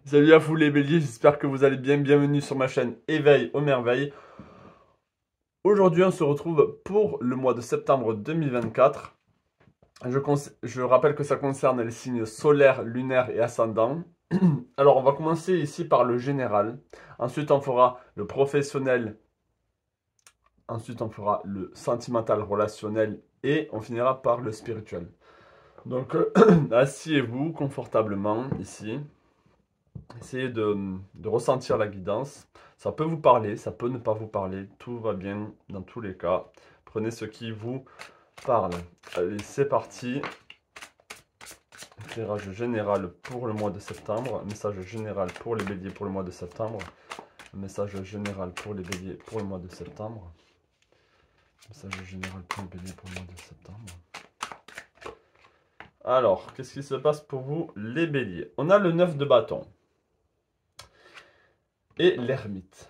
Salut à vous les béliers, j'espère que vous allez bien. Bienvenue sur ma chaîne Éveil aux merveilles. Aujourd'hui, on se retrouve pour le mois de septembre 2024. Je rappelle que ça concerne les signes solaires, lunaires et ascendants. Alors, on va commencer ici par le général. Ensuite, on fera le professionnel. Ensuite, on fera le sentimental relationnel. Et on finira par le spirituel. Donc, asseyez-vous confortablement ici. Essayez de ressentir la guidance. Ça peut vous parler, ça peut ne pas vous parler. Tout va bien dans tous les cas. Prenez ce qui vous parle. Allez, c'est parti. Éclairage général pour le mois de septembre. Message général pour les béliers pour le mois de septembre. Message général pour les béliers pour le mois de septembre. Message général pour les béliers pour le mois de septembre. Alors, qu'est-ce qui se passe pour vous, les béliers? On a le 9 de bâton. Et l'ermite.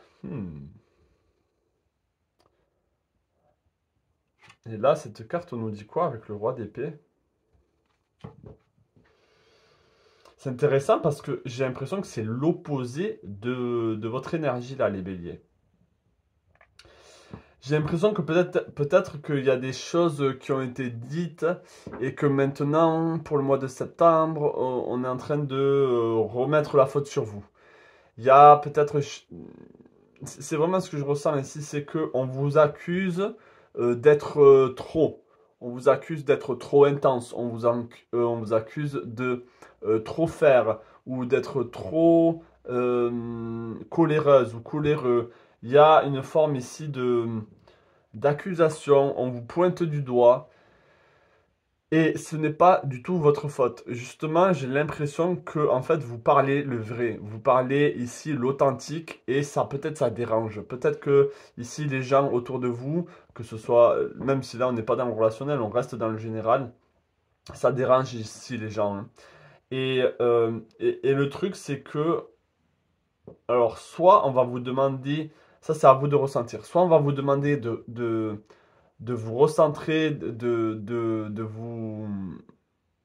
Et là, cette carte, on nous dit quoi avec le roi d'épée? C'est intéressant parce que j'ai l'impression que c'est l'opposé de votre énergie là, les béliers. J'ai l'impression que peut-être qu'il y a des choses qui ont été dites et que maintenant, pour le mois de septembre, on est en train de remettre la faute sur vous. Il y a peut-être... C'est vraiment ce que je ressens ici, c'est qu'on vous accuse d'être trop. On vous accuse d'être trop intense. On vous accuse de trop faire ou d'être trop coléreuse ou coléreux. Il y a une forme ici d'accusation. On vous pointe du doigt. Et ce n'est pas du tout votre faute. Justement, j'ai l'impression que en fait vous parlez le vrai, vous parlez ici l'authentique et ça peut-être ça dérange. Peut-être que ici les gens autour de vous, que ce soit même si là on n'est pas dans le relationnel, on reste dans le général, ça dérange ici les gens, hein. Et le truc c'est que alors soit on va vous demander, ça c'est à vous de ressentir, soit on va vous demander de vous recentrer, de vous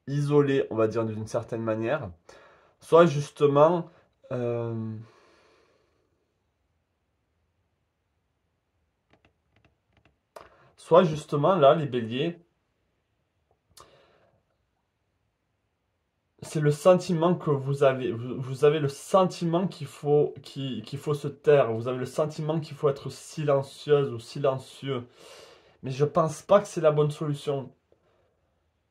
isolé, on va dire d'une certaine manière, soit justement, euh, soit justement là, les béliers, c'est le sentiment que vous avez. Vous avez le sentiment qu'il faut se taire. Vous avez le sentiment qu'il faut être silencieuse ou silencieux. Mais je pense pas que c'est la bonne solution.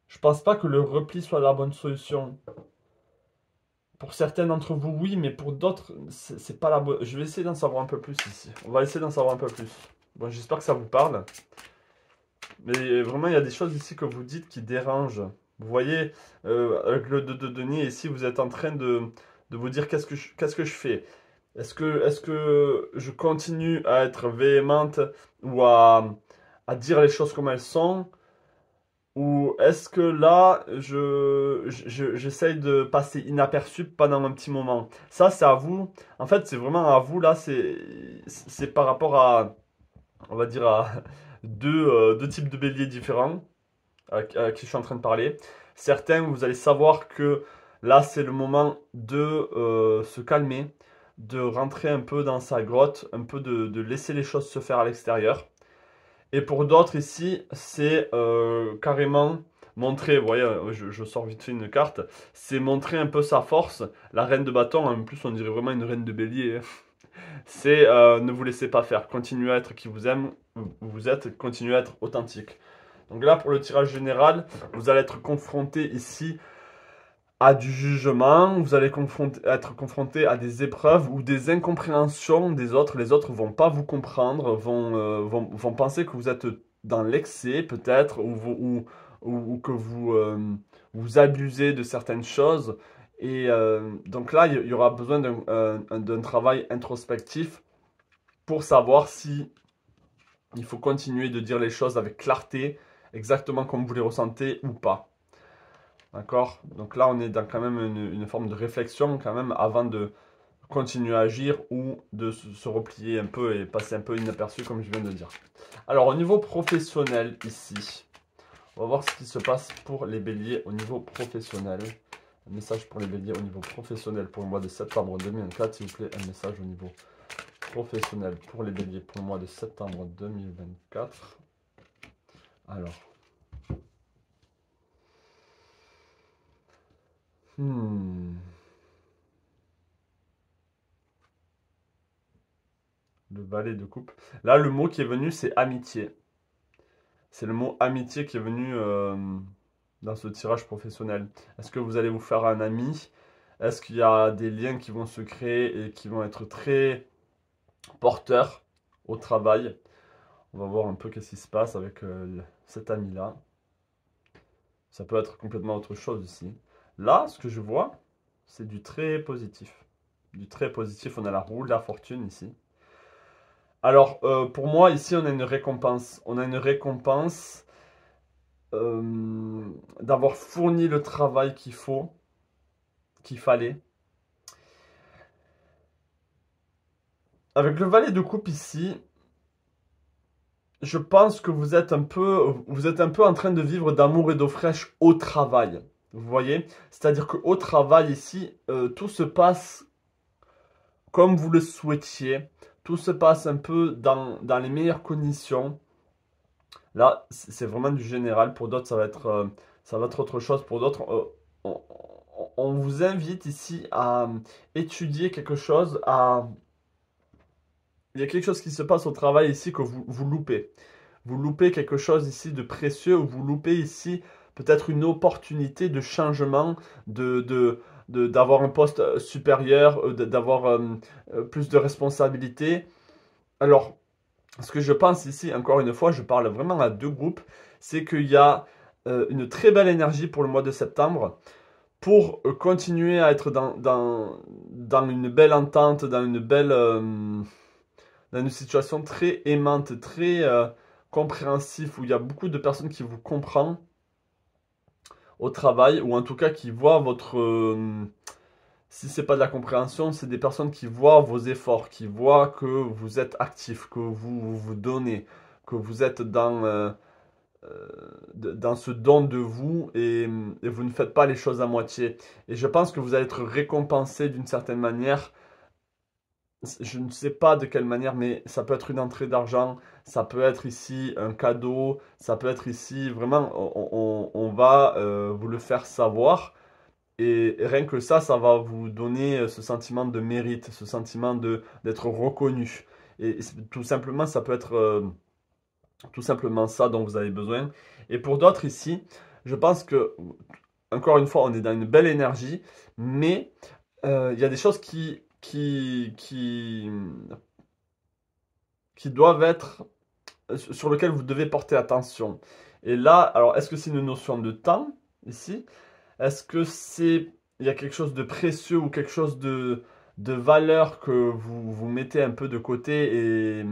Je pense pas que le repli soit la bonne solution. Pour certains d'entre vous, oui, mais pour d'autres, c'est pas la bonne. Je vais essayer d'en savoir un peu plus ici. On va essayer d'en savoir un peu plus. Bon, j'espère que ça vous parle. Mais vraiment, il y a des choses ici que vous dites qui dérangent. Vous voyez, avec le 2 de denier, ici, vous êtes en train de vous dire qu'est-ce que je fais? Est-ce que je continue à être véhémente ou à dire les choses comme elles sont? Ou est-ce que là, j'essaye de passer inaperçu pendant un petit moment? Ça, c'est à vous. En fait, c'est vraiment à vous, là, c'est par rapport à, on va dire, à deux types de béliers différents à qui je suis en train de parler. Certains, vous allez savoir que là, c'est le moment de se calmer, de rentrer un peu dans sa grotte, un peu de laisser les choses se faire à l'extérieur. Et pour d'autres ici, c'est carrément montrer, vous voyez, je sors vite fait une carte, c'est montrer un peu sa force. La reine de bâton, en plus on dirait vraiment une reine de bélier, hein. C'est ne vous laissez pas faire, continuez à être qui vous aime, vous êtes, continuez à être authentique. Donc là, pour le tirage général, vous allez être confronté ici à du jugement, vous allez être confronté à des épreuves ou des incompréhensions des autres. Les autres vont pas vous comprendre, vont penser que vous êtes dans l'excès peut-être, ou que vous abusez de certaines choses. Et donc là, il y aura besoin d'un travail introspectif pour savoir si il faut continuer de dire les choses avec clarté, exactement comme vous les ressentez ou pas. D'accord? Donc là, on est dans quand même une forme de réflexion quand même avant de continuer à agir ou de se replier un peu et passer un peu inaperçu comme je viens de dire. Alors au niveau professionnel ici, on va voir ce qui se passe pour les béliers au niveau professionnel. Un message pour les béliers au niveau professionnel pour le mois de septembre 2024, s'il vous plaît. Un message au niveau professionnel pour les béliers pour le mois de septembre 2024. Alors. Le valet de coupe. Là, le mot qui est venu, c'est amitié. C'est le mot amitié qui est venu dans ce tirage professionnel. Est-ce que vous allez vous faire un ami? Est-ce qu'il y a des liens qui vont se créer et qui vont être très porteurs au travail? On va voir un peu qu'est-ce qui se passe avec cet ami-là. Ça peut être complètement autre chose ici. Là, ce que je vois, c'est du très positif. Du très positif, on a la roue de la fortune ici. Alors, pour moi, ici, on a une récompense. On a une récompense d'avoir fourni le travail qu'il fallait. Avec le valet de coupe ici, je pense que vous êtes un peu en train de vivre d'amour et d'eau fraîche au travail. Vous voyez? C'est-à-dire qu'au travail ici, tout se passe comme vous le souhaitiez. Tout se passe un peu dans les meilleures conditions. Là, c'est vraiment du général. Pour d'autres, ça va être autre chose. Pour d'autres, on vous invite ici à étudier quelque chose. Il y a quelque chose qui se passe au travail ici que vous loupez. Vous loupez quelque chose ici de précieux. Ou vous loupez ici peut-être une opportunité de changement, d'avoir un poste supérieur, d'avoir plus de responsabilités. Alors, ce que je pense ici, encore une fois, je parle vraiment à deux groupes, c'est qu'il y a une très belle énergie pour le mois de septembre pour continuer à être dans une belle entente, dans une situation très aimante, très compréhensif, où il y a beaucoup de personnes qui vous comprennent au travail, ou en tout cas qui voient votre... si c'est pas de la compréhension, c'est des personnes qui voient vos efforts, qui voient que vous êtes actif, que vous donnez, que vous êtes dans ce don de vous et vous ne faites pas les choses à moitié. Et je pense que vous allez être récompensé d'une certaine manière. Je ne sais pas de quelle manière, mais ça peut être une entrée d'argent, ça peut être ici un cadeau, ça peut être ici, vraiment, on va vous le faire savoir. Et rien que ça va vous donner ce sentiment de mérite, ce sentiment d'être reconnu. Et tout simplement, ça peut être tout simplement ça dont vous avez besoin. Et pour d'autres ici, je pense que, encore une fois, on est dans une belle énergie, mais il y a des choses qui doivent être, sur lesquelles vous devez porter attention. Et là, alors, est-ce que c'est une notion de temps ici? Est-ce que il y a quelque chose de précieux ou quelque chose de valeur que vous mettez un peu de côté et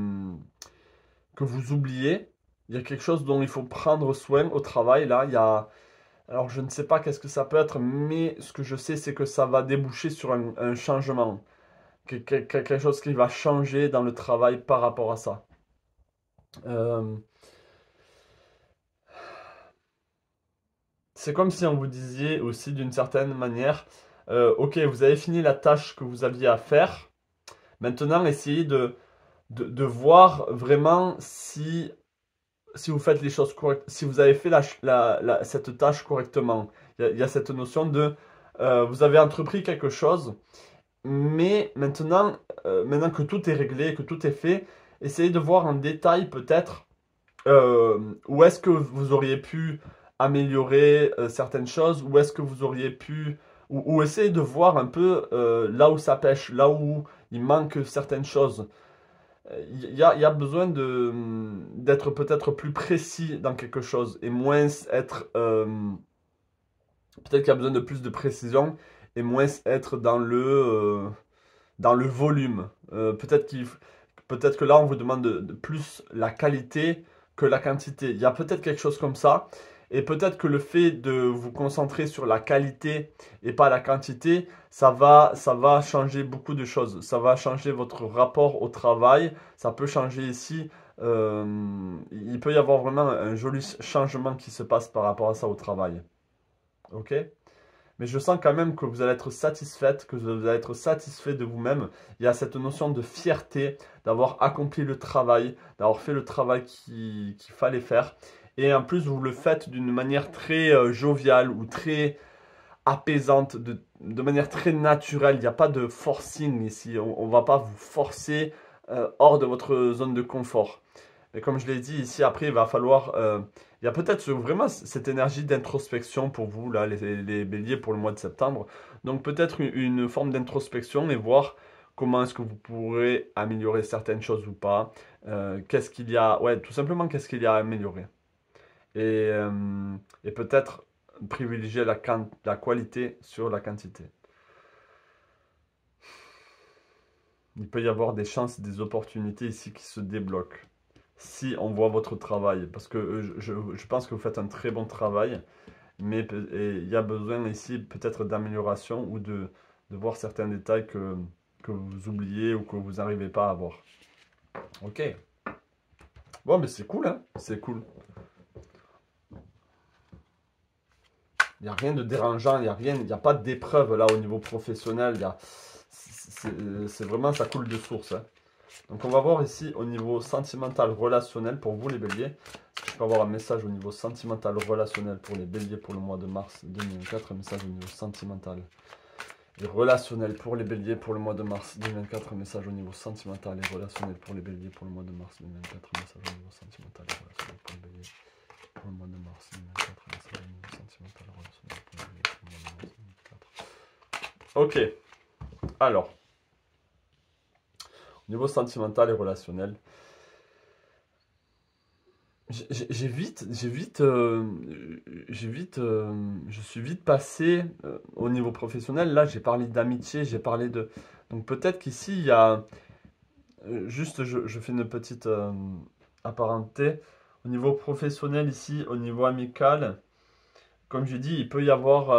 que vous oubliez? Il y a quelque chose dont il faut prendre soin au travail. Là, alors je ne sais pas qu'est-ce que ça peut être, mais ce que je sais, c'est que ça va déboucher sur un changement. Quelque chose qui va changer dans le travail par rapport à ça. Euh, c'est comme si on vous disait aussi d'une certaine manière, ok, vous avez fini la tâche que vous aviez à faire. Maintenant, essayez de voir vraiment si vous faites les choses correctement, si vous avez fait cette tâche correctement. Il y a cette notion de vous avez entrepris quelque chose, mais maintenant que tout est réglé, que tout est fait, essayez de voir en détail peut-être où est-ce que vous auriez pu améliorer certaines choses, où est-ce que vous auriez pu, ou essayez de voir un peu là où ça pêche, là où il manque certaines choses. Il y a besoin d'être peut-être plus précis dans quelque chose et moins être... peut-être qu'il y a besoin de plus de précision et moins être dans le volume. Peut-être que là, on vous demande de plus la qualité que la quantité. Il y a peut-être quelque chose comme ça. Et peut-être que le fait de vous concentrer sur la qualité et pas la quantité, ça va changer beaucoup de choses. Ça va changer votre rapport au travail. Ça peut changer ici. Il peut y avoir vraiment un joli changement qui se passe par rapport à ça au travail. Ok? Mais je sens quand même que vous allez être satisfaite, que vous allez être satisfait de vous-même. Il y a cette notion de fierté, d'avoir accompli le travail, d'avoir fait le travail qu'il fallait faire. Et en plus, vous le faites d'une manière très joviale ou très apaisante, de manière très naturelle. Il n'y a pas de forcing ici. On ne va pas vous forcer hors de votre zone de confort. Et comme je l'ai dit ici, après, il va falloir... il y a peut-être vraiment cette énergie d'introspection pour vous, là, les béliers, pour le mois de septembre. Donc peut-être une forme d'introspection et voir comment est-ce que vous pourrez améliorer certaines choses ou pas. Qu'est-ce qu'il y a... Ouais, tout simplement, qu'est-ce qu'il y a à améliorer. Et, et peut-être privilégier la qualité sur la quantité. Il peut y avoir des chances, des opportunités ici qui se débloquent. Si on voit votre travail, parce que je pense que vous faites un très bon travail, mais il y a besoin ici peut-être d'amélioration ou de voir certains détails que vous oubliez ou que vous n'arrivez pas à voir. Ok. Bon, mais c'est cool, hein? C'est cool. Il n'y a rien de dérangeant, il n'y a pas d'épreuve là au niveau professionnel. C'est vraiment, ça coule de source, hein. Donc on va voir ici au niveau sentimental relationnel pour vous les béliers. Je peux avoir un message au niveau sentimental relationnel pour les béliers pour le mois de mars 2024. Un message au niveau sentimental et relationnel pour les béliers pour le mois de mars 2024. Un message au niveau sentimental et relationnel pour les béliers pour le mois de mars 2024. Un message au niveau sentimental et relationnel pour les béliers pour le mois de mars 2024. Un message au niveau sentimental et relationnel pour les béliers pour le mois de mars 2024. Ok, alors, au niveau sentimental et relationnel, je suis vite passé au niveau professionnel. Là, j'ai parlé d'amitié, j'ai parlé de... Donc peut-être qu'ici, il y a... juste, je fais une petite apparenté. Au niveau professionnel, ici, au niveau amical, comme j'ai dit, il peut y avoir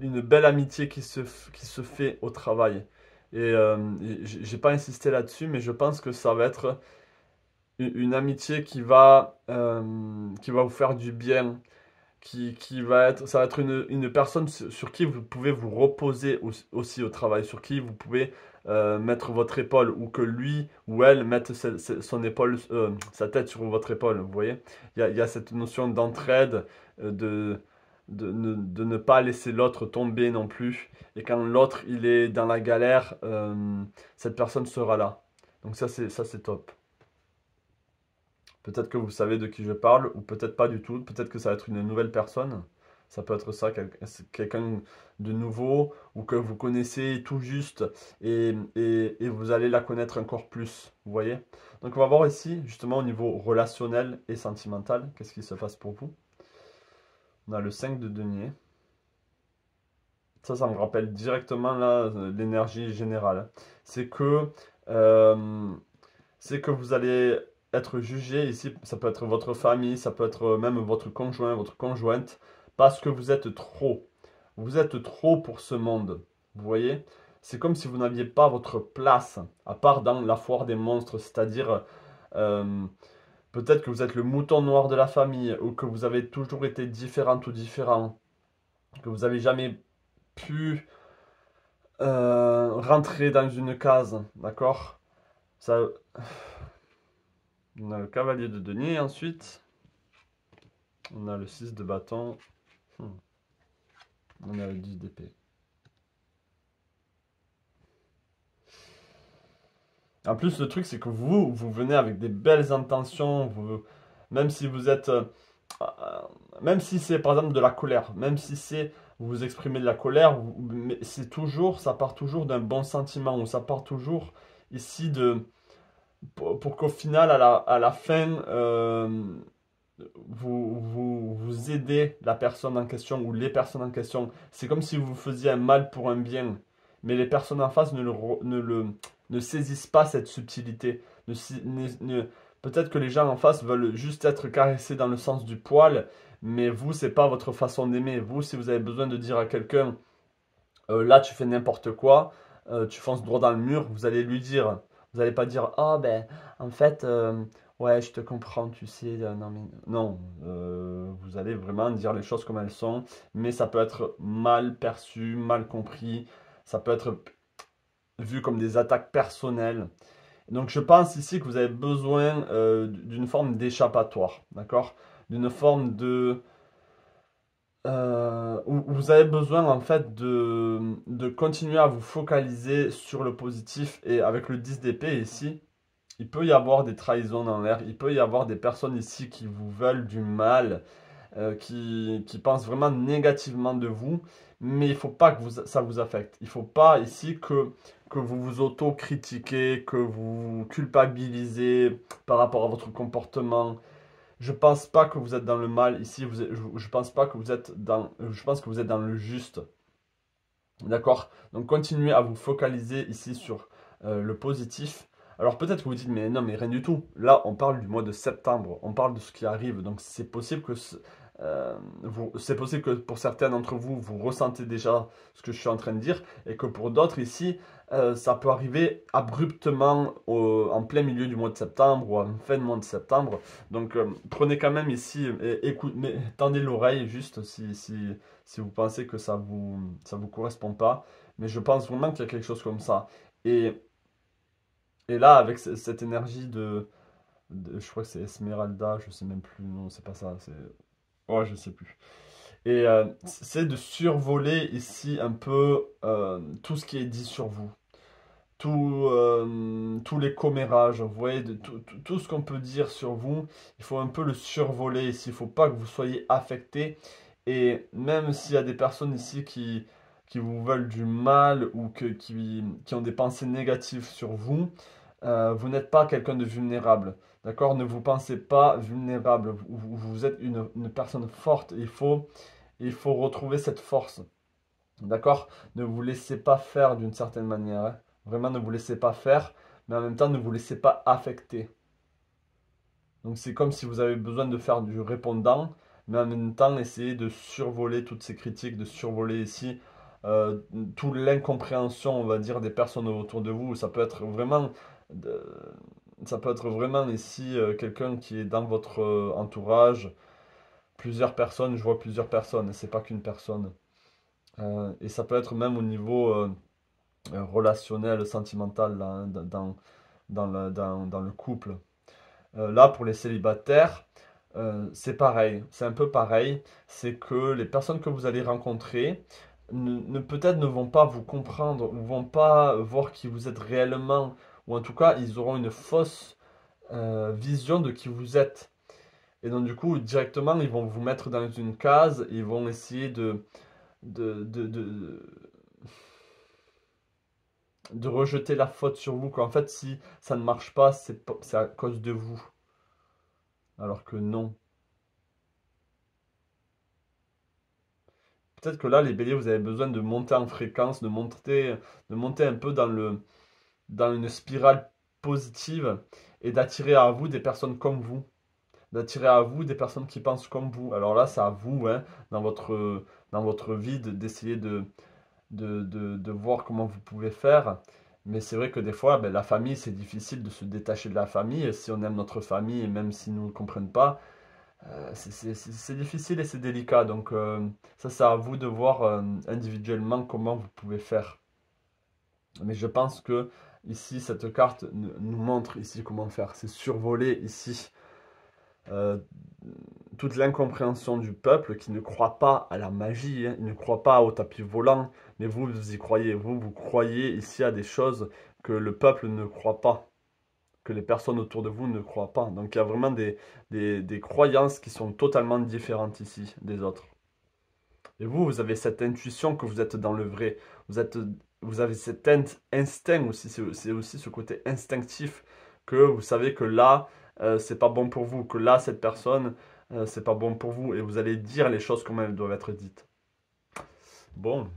une belle amitié qui se fait au travail. Et j'ai pas insisté là-dessus, mais je pense que ça va être une amitié qui va vous faire du bien, qui va être, ça va être une personne sur qui vous pouvez vous reposer aussi au travail, sur qui vous pouvez mettre votre épaule, ou que lui ou elle mette son épaule, sa tête sur votre épaule, vous voyez? Il y a cette notion d'entraide, de ne pas laisser l'autre tomber non plus, et quand l'autre il est dans la galère, cette personne sera là. Donc ça c'est top. Peut-être que vous savez de qui je parle, ou peut-être pas du tout. Peut-être que ça va être une nouvelle personne. Ça peut être ça, quelqu'un de nouveau, ou que vous connaissez tout juste, et vous allez la connaître encore plus. Vous voyez? Donc on va voir ici, justement, au niveau relationnel et sentimental, qu'est-ce qui se passe pour vous. On a le 5 de denier. Ça me rappelle directement là l'énergie générale. C'est que, euh, c'est que vous allez être jugé ici. Ça peut être votre famille, ça peut être même votre conjoint, votre conjointe, parce que vous êtes trop. Vous êtes trop pour ce monde. Vous voyez? C'est comme si vous n'aviez pas votre place, à part dans la foire des monstres, c'est-à-dire euh, peut-être que vous êtes le mouton noir de la famille, ou que vous avez toujours été différente ou différent, que vous n'avez jamais pu rentrer dans une case, d'accord? Ça, on a le cavalier de denier ensuite. On a le 6 de bâton. On a le 10 d'épée. En plus, le truc, c'est que vous venez avec des belles intentions. Même si vous êtes... même si c'est par exemple de la colère, même si c'est... Vous exprimez de la colère, mais c'est toujours... Ça part toujours d'un bon sentiment. Ou ça part toujours ici de... Pour qu'au final, à la fin... vous aidez la personne en question ou les personnes en question. C'est comme si vous faisiez un mal pour un bien. Mais les personnes en face ne saisissent pas cette subtilité. Peut-être que les gens en face veulent juste être caressés dans le sens du poil, mais vous, c'est pas votre façon d'aimer. Vous, si vous avez besoin de dire à quelqu'un, là, tu fais n'importe quoi, tu fonces droit dans le mur, vous allez lui dire. Vous n'allez pas dire, ah ben, en fait, Ouais, je te comprends, tu sais, non, mais non, vous allez vraiment dire les choses comme elles sont, mais ça peut être mal perçu, mal compris, ça peut être vu comme des attaques personnelles. Donc je pense ici que vous avez besoin d'une forme d'échappatoire, d'accord? D'une forme de... où vous avez besoin en fait de continuer à vous focaliser sur le positif et avec le 10 d'épée ici. Il peut y avoir des trahisons dans l'air, il peut y avoir des personnes ici qui vous veulent du mal, qui pensent vraiment négativement de vous, mais il ne faut pas que ça vous affecte. Il ne faut pas ici que vous vous auto-critiquez, que vous vous culpabilisez par rapport à votre comportement. Je pense pas que vous êtes dans le mal ici, je pense pas que vous êtes dans, je pense que vous êtes dans le juste. D'accord? Donc continuez à vous focaliser ici sur le positif. Alors peut-être que vous dites, mais non, mais rien du tout. Là, on parle du mois de septembre, on parle de ce qui arrive. Donc c'est possible que c'est possible que pour certains d'entre vous, vous ressentez déjà ce que je suis en train de dire, et que pour d'autres ici, ça peut arriver abruptement en plein milieu du mois de septembre ou en fin de mois de septembre. Donc prenez quand même ici, mais tendez l'oreille juste si vous pensez que ça vous correspond pas. Mais je pense vraiment qu'il y a quelque chose comme ça. Et, et là, avec cette énergie je crois que c'est Esmeralda, je sais même plus, non, c'est pas ça, c'est... Oh, je sais plus. Et c'est de survoler ici un peu tout ce qui est dit sur vous. Tous les commérages, vous voyez, tout ce qu'on peut dire sur vous, il faut un peu le survoler ici. Il ne faut pas que vous soyez affecté. Et même s'il y a des personnes ici qui vous veulent du mal ou qui ont des pensées négatives sur vous, vous n'êtes pas quelqu'un de vulnérable. D'accord? Ne vous pensez pas vulnérable. Vous êtes une personne forte. Il faut retrouver cette force. D'accord? Ne vous laissez pas faire d'une certaine manière, hein. Vraiment, ne vous laissez pas faire, mais en même temps, ne vous laissez pas affecter. Donc, c'est comme si vous avez besoin de faire du répondant, mais en même temps, essayez de survoler toutes ces critiques, de survoler ici euh, toute l'incompréhension, on va dire, des personnes autour de vous. De- ça peut être vraiment ici quelqu'un qui est dans votre entourage, plusieurs personnes, je vois plusieurs personnes, c'est pas qu'une personne. Et ça peut être même au niveau relationnel, sentimental là, hein, dans le couple. Là, pour les célibataires, c'est pareil, c'est un peu pareil. C'est que les personnes que vous allez rencontrer peut-être ne vont pas vous comprendre, ou vont pas voir qui vous êtes réellement, ou en tout cas, ils auront une fausse vision de qui vous êtes. Et donc, du coup, directement, ils vont vous mettre dans une case, ils vont essayer de, de rejeter la faute sur vous, qu'en fait, si ça ne marche pas, c'est à cause de vous. Alors que non. Peut-être que là, les béliers, vous avez besoin de monter en fréquence, de monter un peu dans une spirale positive et d'attirer à vous des personnes comme vous. D'attirer à vous des personnes qui pensent comme vous. Alors là, c'est à vous, hein, dans votre vie, d'essayer de voir comment vous pouvez faire. Mais c'est vrai que des fois, ben, la famille, c'est difficile de se détacher de la famille. Et si on aime notre famille, et même s'ils ne nous comprennent pas, c'est difficile et c'est délicat. Donc ça, c'est à vous de voir individuellement comment vous pouvez faire. Mais je pense que ici, cette carte nous montre ici comment faire. C'est survoler ici euh, toute l'incompréhension du peuple qui ne croit pas à la magie, hein. Il ne croit pas au tapis volant, mais vous, vous y croyez. Vous croyez ici à des choses que le peuple ne croit pas, que les personnes autour de vous ne croient pas. Donc il y a vraiment des croyances qui sont totalement différentes ici des autres. Et vous, vous avez cette intuition que vous êtes dans le vrai. Vous êtes, vous avez cet instinct aussi, c'est aussi ce côté instinctif que vous savez que là, c'est pas bon pour vous, que là, cette personne, c'est pas bon pour vous, et vous allez dire les choses comme elles doivent être dites. Bon,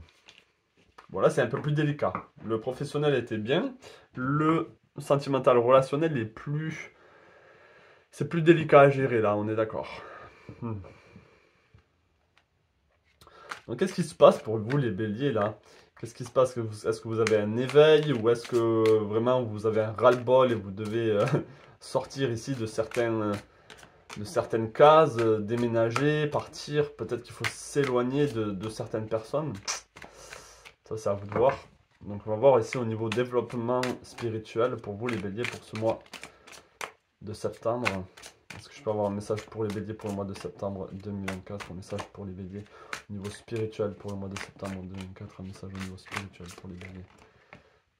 voilà, c'est un peu plus délicat. Le professionnel était bien, le sentimental relationnel est plus, c'est plus délicat à gérer là, on est d'accord. Hmm. Donc, qu'est-ce qui se passe pour vous, les béliers, là? Qu'est-ce qui se passe? Est-ce que vous avez un éveil ou est-ce que vraiment vous avez un ras-le-bol et vous devez sortir ici de certaines cases, déménager, partir. Peut-être qu'il faut s'éloigner de certaines personnes. Ça, c'est à vous de voir. Donc, on va voir ici au niveau développement spirituel pour vous, les béliers, pour ce mois de septembre. Est-ce que je peux avoir un message pour les béliers pour le mois de septembre 2024? Un message pour les béliers au niveau spirituel pour le mois de septembre 2024. Un message au niveau spirituel pour les béliers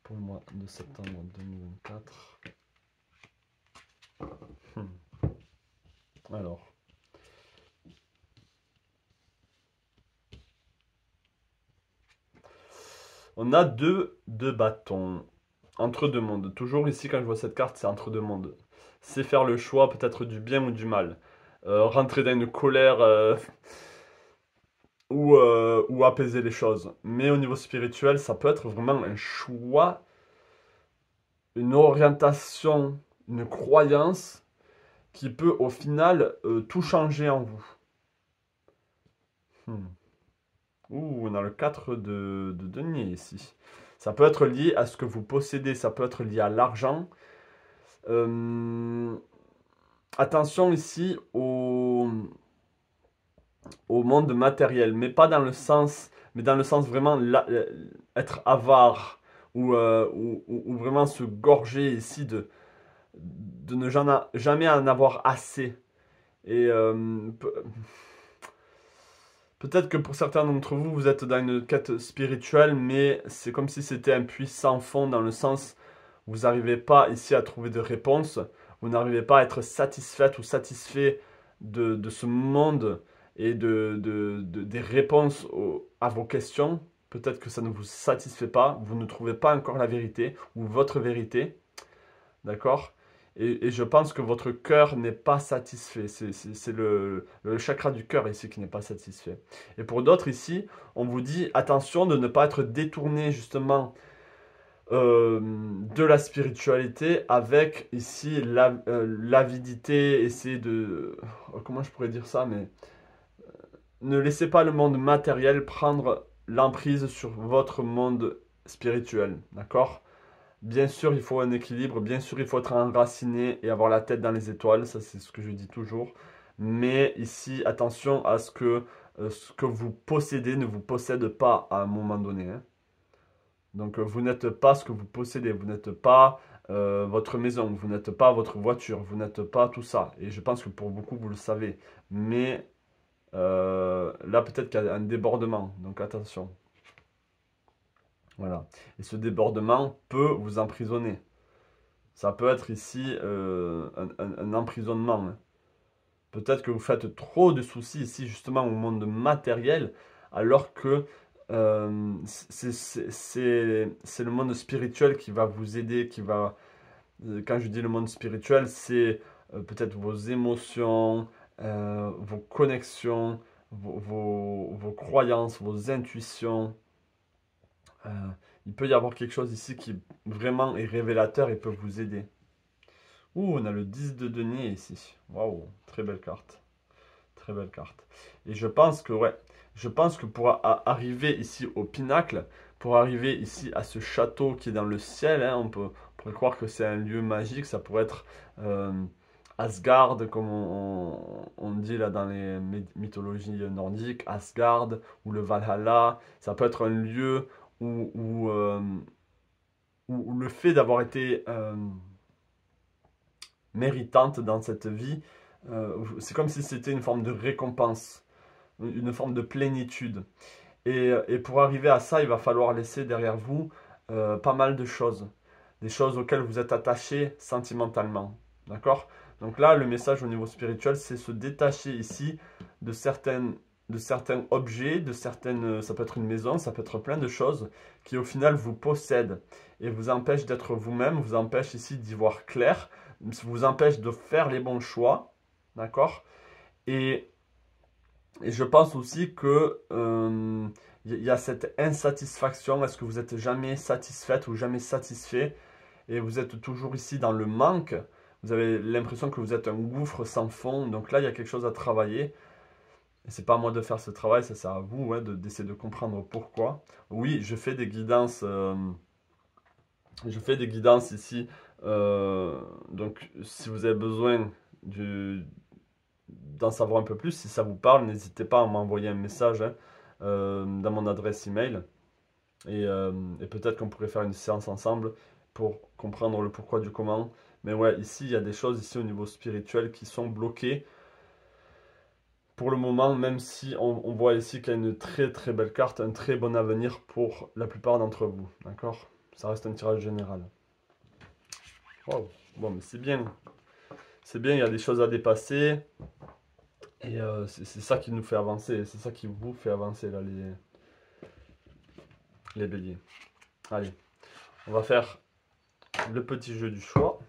pour le mois de septembre 2024. Alors. On a deux bâtons. Entre deux mondes. Toujours ici, quand je vois cette carte, c'est entre deux mondes. C'est faire le choix, peut-être du bien ou du mal. Rentrer dans une colère ou apaiser les choses. Mais au niveau spirituel, ça peut être vraiment un choix, une orientation, une croyance qui peut au final tout changer en vous. Ouh, on a le 4 de denier ici. Ça peut être lié à ce que vous possédez, ça peut être lié à l'argent. Attention ici au monde matériel, mais pas dans le sens, mais dans le sens vraiment être avare ou vraiment se gorger ici de ne jamais en avoir assez. Et peut-être que pour certains d'entre vous, vous êtes dans une quête spirituelle, mais c'est comme si c'était un puits sans fond dans le sens où vous n'arrivez pas ici à trouver de réponse, vous n'arrivez pas à être satisfaite ou satisfait de ce monde et des réponses à vos questions. Peut-être que ça ne vous satisfait pas, vous ne trouvez pas encore la vérité ou votre vérité, d'accord? Et je pense que votre cœur n'est pas satisfait. C'est le chakra du cœur ici qui n'est pas satisfait. Et pour d'autres ici, on vous dit attention de ne pas être détourné justement de la spiritualité avec ici l'avidité, essayer de... Comment je pourrais dire ça, mais ne laissez pas le monde matériel prendre l'emprise sur votre monde spirituel, d'accord? Bien sûr, il faut un équilibre, bien sûr, il faut être enraciné et avoir la tête dans les étoiles, ça c'est ce que je dis toujours. Mais ici, attention à ce que vous possédez ne vous possède pas à un moment donné, hein. Donc vous n'êtes pas ce que vous possédez, vous n'êtes pas votre maison, vous n'êtes pas votre voiture, vous n'êtes pas tout ça. Et je pense que pour beaucoup, vous le savez. Mais là, peut-être qu'il y a un débordement, donc attention. Voilà. Et ce débordement peut vous emprisonner. Ça peut être ici un emprisonnement, hein. Peut-être que vous faites trop de soucis ici, justement, au monde matériel, alors que c'est le monde spirituel qui va vous aider, qui va... Quand je dis le monde spirituel, c'est peut-être vos émotions, vos connexions, vos croyances, vos intuitions. Euh, il peut y avoir quelque chose ici qui vraiment est révélateur et peut vous aider. Ouh, on a le 10 de denier ici. Waouh, très belle carte. Très belle carte. Et je pense que, ouais, je pense que pour arriver ici au pinacle, pour arriver ici à ce château qui est dans le ciel, hein, on pourrait croire que c'est un lieu magique, ça pourrait être Asgard, comme on dit là dans les mythologies nordiques, Asgard ou le Valhalla. Ça peut être un lieu où le fait d'avoir été méritante dans cette vie, c'est comme si c'était une forme de récompense, une forme de plénitude. Et pour arriver à ça, il va falloir laisser derrière vous pas mal de choses. Des choses auxquelles vous êtes attaché sentimentalement. D'accord? Donc là, le message au niveau spirituel, c'est se détacher ici de certains objets, de certaines, ça peut être une maison, ça peut être plein de choses qui au final vous possèdent et vous empêchent d'être vous-même, vous empêchent ici d'y voir clair, vous empêchent de faire les bons choix. D'accord? Et je pense aussi que y a cette insatisfaction. Est-ce que vous n'êtes jamais satisfaite ou jamais satisfait et vous êtes toujours ici dans le manque? Vous avez l'impression que vous êtes un gouffre sans fond. Donc là, il y a quelque chose à travailler. Et c'est pas à moi de faire ce travail, ça sert à vous, hein, d'essayer de comprendre pourquoi. Oui, je fais des guidances Je fais des guidances ici. Donc, si vous avez besoin d'en savoir un peu plus, si ça vous parle, n'hésitez pas à m'envoyer un message hein, dans mon adresse email. Et peut-être qu'on pourrait faire une séance ensemble pour comprendre le pourquoi du comment. Mais ouais, ici, il y a des choses ici au niveau spirituel qui sont bloquées pour le moment, même si on voit ici qu'il y a une très très belle carte, un très bon avenir pour la plupart d'entre vous. D'accord? Ça reste un tirage général. Wow. Bon, mais c'est bien. C'est bien, il y a des choses à dépasser. Et c'est ça qui nous fait avancer. C'est ça qui vous fait avancer, là, les béliers. Allez, on va faire le petit jeu du choix.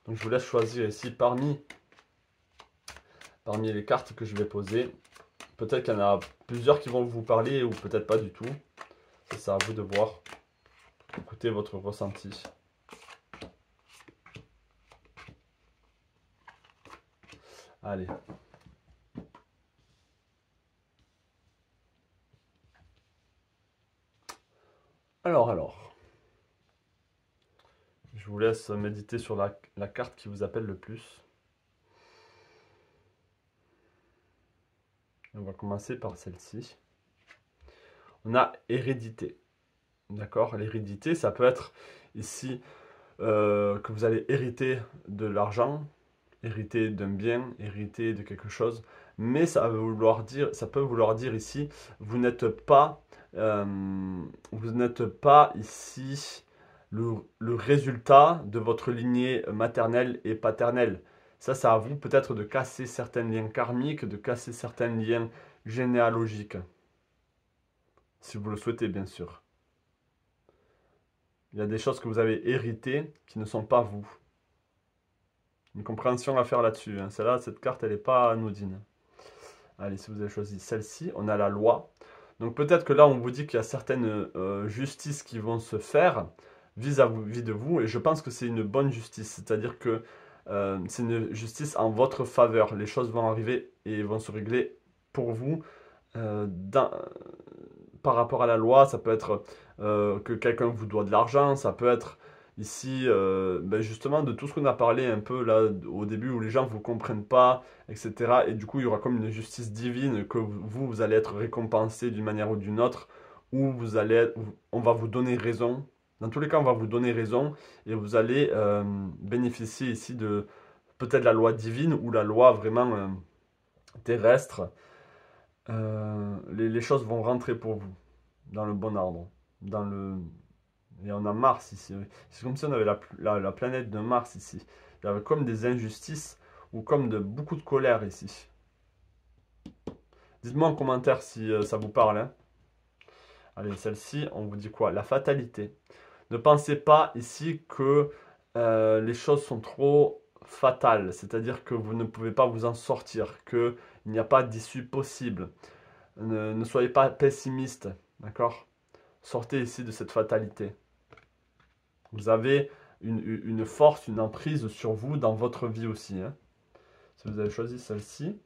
Donc, je vous laisse choisir ici parmi les cartes que je vais poser. Peut-être qu'il y en a plusieurs qui vont vous parler ou peut-être pas du tout. C'est à vous de voir. Écoutez votre ressenti. Allez. Alors. Je vous laisse méditer sur la carte qui vous appelle le plus. On va commencer par celle-ci. On a hérédité. D'accord? L'hérédité, ça peut être ici que vous allez hériter de l'argent, hériter d'un bien, hériter de quelque chose. Mais ça peut vouloir dire ici, vous n'êtes pas ici le résultat de votre lignée maternelle et paternelle. Ça à vous peut-être de casser certains liens karmiques, de casser certains liens généalogiques. Si vous le souhaitez, bien sûr. Il y a des choses que vous avez héritées qui ne sont pas vous. Une compréhension à faire là-dessus. Hein. Cette carte, elle n'est pas anodine. Allez, si vous avez choisi celle-ci, on a la loi. Donc peut-être que là, on vous dit qu'il y a certaines justices qui vont se faire vis-à-vis de vous. Et je pense que c'est une bonne justice. C'est-à-dire que c'est une justice en votre faveur. Les choses vont arriver et vont se régler pour vous par rapport à la loi. Ça peut être que quelqu'un vous doit de l'argent. Ça peut être ici, justement, de tout ce qu'on a parlé un peu là au début où les gens ne vous comprennent pas, etc. Et du coup, il y aura comme une justice divine que vous allez être récompensé d'une manière ou d'une autre, où on va vous donner raison. Dans tous les cas, on va vous donner raison et vous allez bénéficier ici de peut-être la loi divine ou la loi vraiment terrestre. Les choses vont rentrer pour vous dans le bon ordre. Et on a Mars ici. C'est comme si on avait la planète de Mars ici. Il y avait comme des injustices ou comme beaucoup de colère ici. Dites-moi en commentaire si ça vous parle. Hein. Allez, celle-ci, on vous dit quoi? La fatalité. Ne pensez pas ici que les choses sont trop fatales, c'est-à-dire que vous ne pouvez pas vous en sortir, qu'il n'y a pas d'issue possible. Ne soyez pas pessimiste, d'accord? Sortez ici de cette fatalité. Vous avez une force, une emprise sur vous dans votre vie aussi. Hein. Si vous avez choisi celle-ci.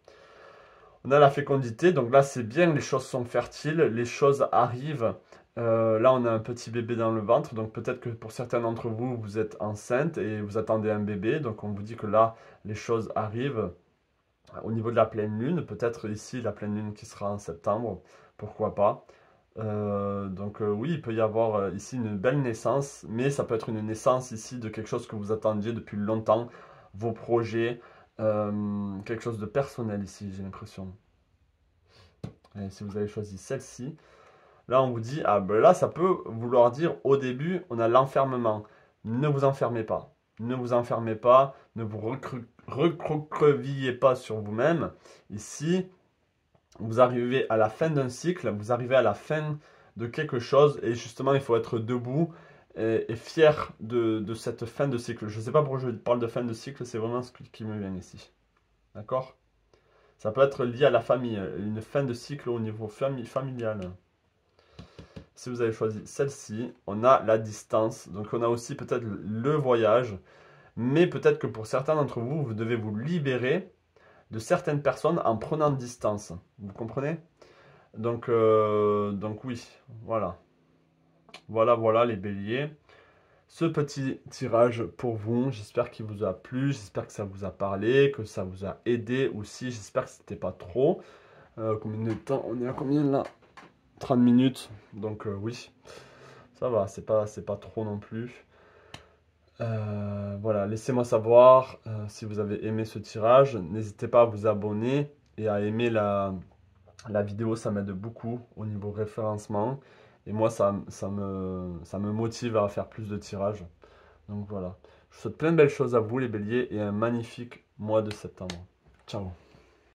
On a la fécondité, donc là c'est bien, les choses sont fertiles, les choses arrivent. Là on a un petit bébé dans le ventre, donc peut-être que pour certains d'entre vous, vous êtes enceinte et vous attendez un bébé. Donc on vous dit que là les choses arrivent. Au niveau de la pleine lune, peut-être ici la pleine lune qui sera en septembre, pourquoi pas. Oui, il peut y avoir ici une belle naissance, mais ça peut être une naissance ici de quelque chose que vous attendiez depuis longtemps, vos projets, quelque chose de personnel ici, j'ai l'impression. Et si vous avez choisi celle-ci, là on vous dit, ah ben là ça peut vouloir dire au début, on a l'enfermement. Ne vous enfermez pas. Ne vous enfermez pas, ne vous recroquevillez pas sur vous-même. Ici, vous arrivez à la fin d'un cycle, vous arrivez à la fin de quelque chose et justement il faut être debout et fier de cette fin de cycle. Je ne sais pas pourquoi je parle de fin de cycle, c'est vraiment ce qui me vient ici. D'accord? Ça peut être lié à la famille, une fin de cycle au niveau familial. Si vous avez choisi celle-ci, on a la distance. Donc on a aussi peut-être le voyage. Mais peut-être que pour certains d'entre vous, vous devez vous libérer de certaines personnes en prenant distance. Vous comprenez? Donc oui, voilà. Voilà les béliers. ce petit tirage pour vous. J'espère qu'il vous a plu, j'espère que ça vous a parlé, que ça vous a aidé aussi. J'espère que c'était pas trop. Combien de temps? On est à combien là? 30 minutes. Donc oui, ça va, c'est pas trop non plus. Voilà, laissez-moi savoir si vous avez aimé ce tirage. N'hésitez pas à vous abonner et à aimer la vidéo, ça m'aide beaucoup au niveau référencement. Et moi, ça me motive à faire plus de tirages. Donc voilà. Je vous souhaite plein de belles choses à vous les béliers et un magnifique mois de septembre. Ciao.